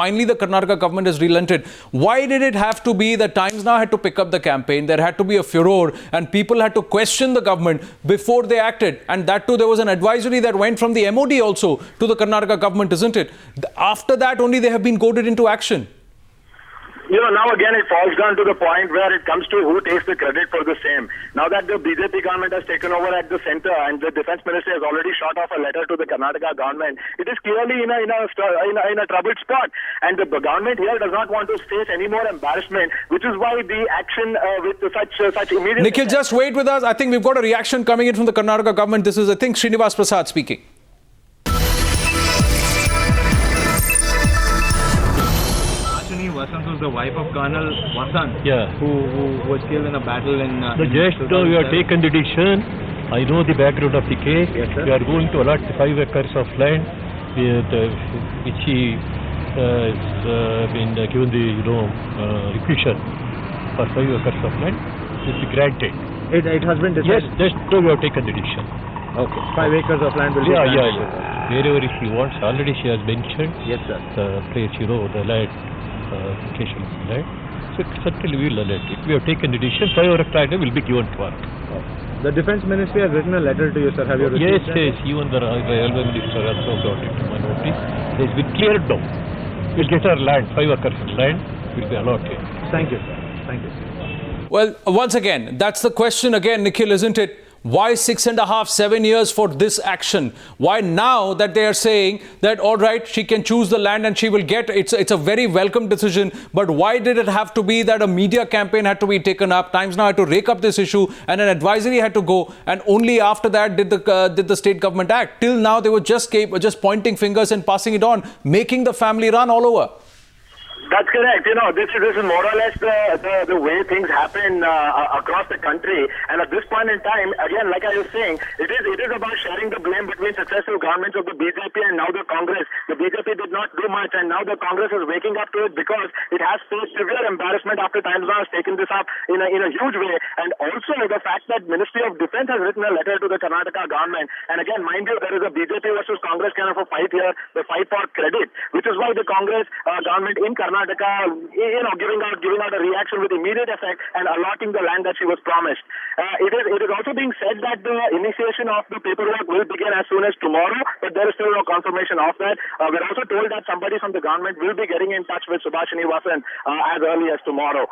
Finally, the Karnataka government has relented. Why did it have to be that Times Now had to pick up the campaign? There had to be a furor and people had to question the government before they acted. And that too, there was an advisory that went from the MOD also to the Karnataka government, isn't it? After that, only they have been goaded into action. Now again it falls down to the point where it comes to who takes the credit for the same. Now that the BJP government has taken over at the centre and the defence minister has already shot off a letter to the Karnataka government, it is clearly in a troubled spot. And the government here does not want to face any more embarrassment, which is why the action with such immediate... Nikhil, just wait with us. I think we've got a reaction coming in from the Karnataka government. This is, I think, Srinivas Prasad speaking. Vasant was the wife of Colonel Vasant, who was killed in a battle in... just now we have taken the decision. I know the background of the case. Yes, sir. We are going to allot 5 acres of land, which she has been given the requisition for 5 acres of land. It will be granted. It has been decided? Yes, just now we have taken the decision. Okay, 5 acres of land will be granted. Wherever she wants, already she has mentioned. Yes, sir. The place, the land. Location, right? So certainly we will alert it. We have taken the decision. 5 acres land will be given to her. The Defence Ministry has written a letter to you, sir. Have you received that? Yes. Even the railway minister has also brought it to my notice. It has been cleared down. We'll get our land. 5 acres of land will be allotted. Thank you, sir. Thank you. Well, once again, that's the question again, Nikhil, isn't it? Why 6.5, 7 years for this action? Why now that they are saying that, all right, she can choose the land and she will get, it's a very welcome decision. But why did it have to be that a media campaign had to be taken up? Times Now had to rake up this issue and an advisory had to go. And only after that did the state government act. Till now, they were just pointing fingers and passing it on, making the family run all over. That's correct. This is more or less the way things happen across the country. And at this point in time, again, like I was saying, it is about sharing the blame between successive governments of the BJP and now the Congress. The BJP did not do much, and now the Congress is waking up to it because it has faced severe embarrassment after Times Now has taken this up in a huge way. And also the fact that Ministry of Defence has written a letter to the Karnataka government. And again, mind you, there is a BJP versus Congress kind of a fight here, the fight for credit, which is why the Congress government in Karnataka, giving out a reaction with immediate effect and allotting the land that she was promised. It is also being said that the initiation of the paperwork will begin as soon as tomorrow, but there is still no confirmation of that. We're also told that somebody from the government will be getting in touch with Subhashini Vasant as early as tomorrow.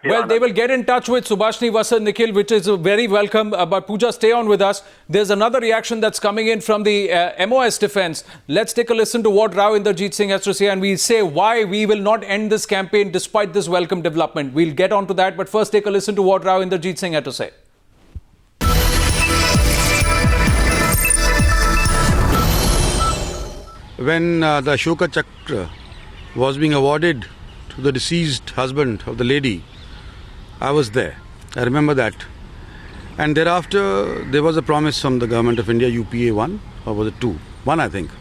Well, they will get in touch with Subhashini Vasant, Nikhil, which is very welcome. But Pooja, stay on with us. There's another reaction that's coming in from the MOS Defence. Let's take a listen to what Rao Inderjeet Singh has to say, and we'll say why we will not end this campaign despite this welcome development. We'll get on to that, but first take a listen to what Rao Inderjeet Singh had to say. When the Ashoka Chakra was being awarded to the deceased husband of the lady, I was there. I remember that. And thereafter, there was a promise from the Government of India, UPA 1, or was it 2? 1, I think,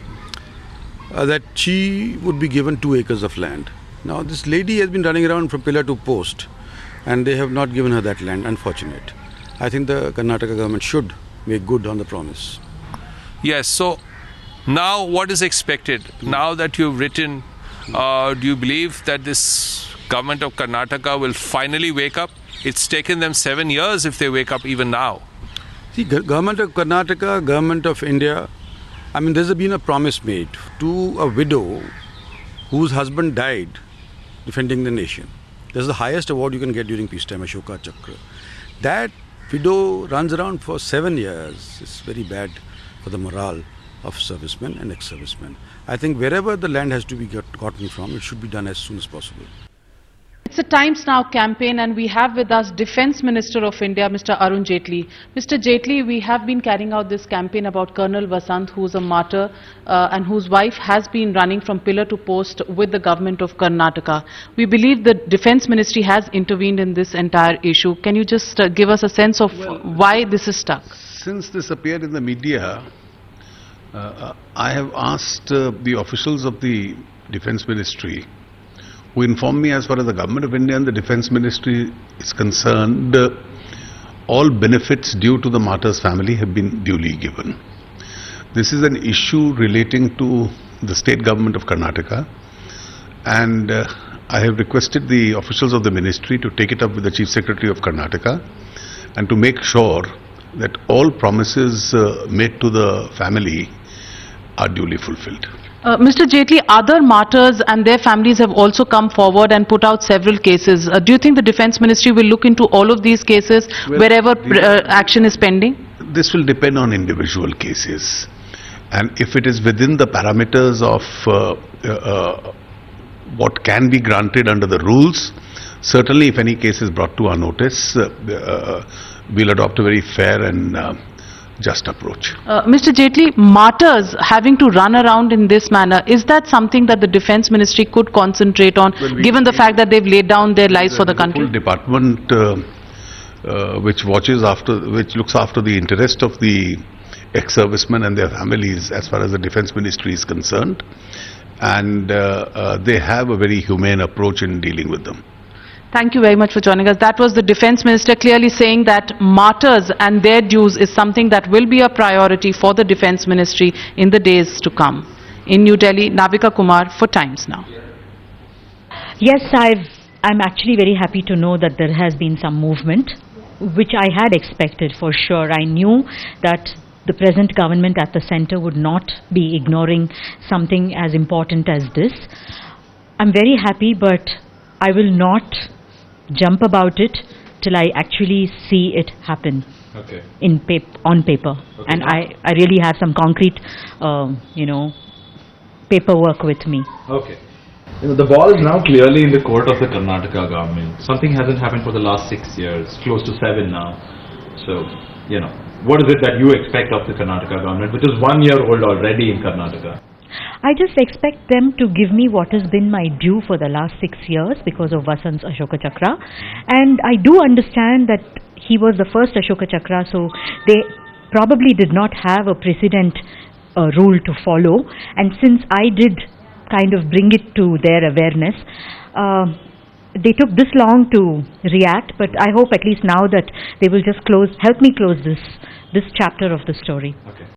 that she would be given 2 acres of land. Now, this lady has been running around from pillar to post, and they have not given her that land. Unfortunate. I think the Karnataka government should make good on the promise. Yes, so now what is expected? Now that you've written, do you believe that this government of Karnataka will finally wake up? It's taken them 7 years if they wake up even now. See, government of Karnataka, government of India, there's been a promise made to a widow whose husband died defending the nation. This is the highest award you can get during peacetime, Ashoka Chakra. That widow runs around for 7 years. It's very bad for the morale of servicemen and ex-servicemen. I think wherever the land has to be gotten from, it should be done as soon as possible. It's a Times Now campaign, and we have with us Defence Minister of India, Mr. Arun Jaitley. Mr. Jaitley, we have been carrying out this campaign about Colonel Vasant, who is a martyr and whose wife has been running from pillar to post with the government of Karnataka. We believe the Defence Ministry has intervened in this entire issue. Can you just give us a sense of why this is stuck? Since this appeared in the media, I have asked the officials of the Defence Ministry, who informed me as far as the Government of India and the Defence Ministry is concerned, all benefits due to the martyr's family have been duly given. This is an issue relating to the state government of Karnataka. and I have requested the officials of the ministry to take it up with the Chief Secretary of Karnataka and to make sure that all promises made to the family are duly fulfilled. Mr. Jaitley, other martyrs and their families have also come forward and put out several cases. Do you think the Defence Ministry will look into all of these cases wherever action is pending? This will depend on individual cases, and if it is within the parameters of what can be granted under the rules, certainly if any case is brought to our notice, we'll adopt a very fair and just approach. Mr. Jaitley, martyrs having to run around in this manner, is that something that the Defence Ministry could concentrate on, given the fact that they've laid down their lives for the country? Full department which looks after the interest of the ex-servicemen and their families as far as the Defence Ministry is concerned, and they have a very humane approach in dealing with them. Thank you very much for joining us. That was the Defence Minister clearly saying that martyrs and their dues is something that will be a priority for the Defence Ministry in the days to come. In New Delhi, Navika Kumar for Times Now. Yes, I'm actually very happy to know that there has been some movement, which I had expected for sure. I knew that the present government at the centre would not be ignoring something as important as this. I'm very happy, but I will not jump about it till I actually see it happen on paper. Okay. And I really have some concrete, paperwork with me. Okay. The ball is now clearly in the court of the Karnataka government. Something hasn't happened for the last 6 years, close to 7 now. So, what is it that you expect of the Karnataka government, which is 1 year old already in Karnataka? I just expect them to give me what has been my due for the last 6 years because of Vasant's Ashoka Chakra. And I do understand that he was the first Ashoka Chakra, so they probably did not have a precedent rule to follow. And since I did kind of bring it to their awareness, they took this long to react, but I hope at least now that they will just help me close this chapter of the story. Okay.